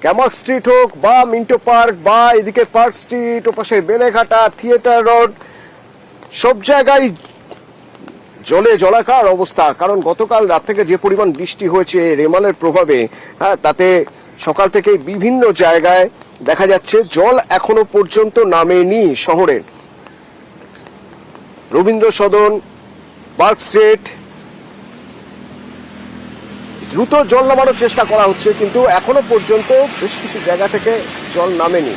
Camac street হোক বা Minto park বা এদিকে পার্ক স্ট্রিট, ওপাশে বেলেঘাটা, থিয়েটার রোড, সব জায়গায় জলে জলাকার অবস্থা। কারণ গতকাল রাত থেকে যে পরিমাণ বৃষ্টি হয়েছে রেমালের প্রভাবে, তাতে সকাল থেকে বিভিন্ন জায়গায় দেখা যাচ্ছে জল এখনো পর্যন্ত নামেনি শহরে। রবীন্দ্র সদন, পার্ক স্ট্রিট, দ্রুত জল নামানোর চেষ্টা করা হচ্ছে, কিন্তু এখনো পর্যন্ত বেশ কিছু জায়গা থেকে জল নামেনি।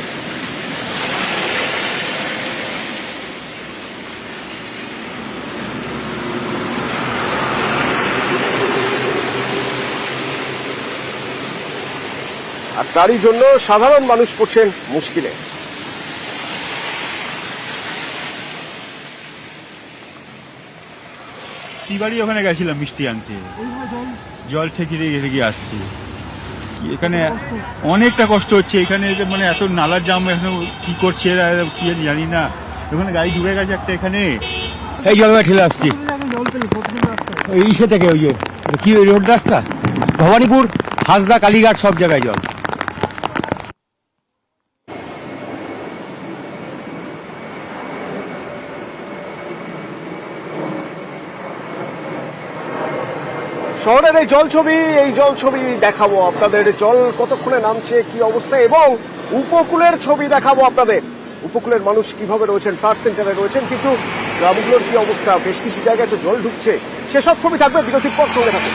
আর তারই জন্য সাধারণ মানুষ পড়ছেন মুশকিলে। বাড়ি ওখানে গেছিলাম মিষ্টি আনতে, জল ঠেকিয়ে আসছি। এখানে অনেকটা কষ্ট হচ্ছে, এখানে মানে এত নালার জাম, এখন কি করছে এরা কি জানি না। ওখানে গাড়ি ঢুকে গেছে একটা, এখানে এই জল ঠেলে আসছি ইসে থেকে, ওই যে কি রোড রাস্তা, ভবানীপুর, হাসদা, কালীঘাট, সব জায়গায় জল। শহরের এই জল ছবি দেখাবো আপনাদের। জল কতক্ষণে নামছে, কি অবস্থা, এবং উপকূলের ছবি দেখাবো আপনাদের। উপকূলের মানুষ কিভাবে রয়েছেন, ফ্লাড সেন্টারে রয়েছেন, কিন্তু গ্রামগুলোর কি অবস্থা, বেশ কিছু জায়গায় তো জল ঢুকছে, সেসব ছবি থাকবে বিরতির পর। সঙ্গে থাকুন।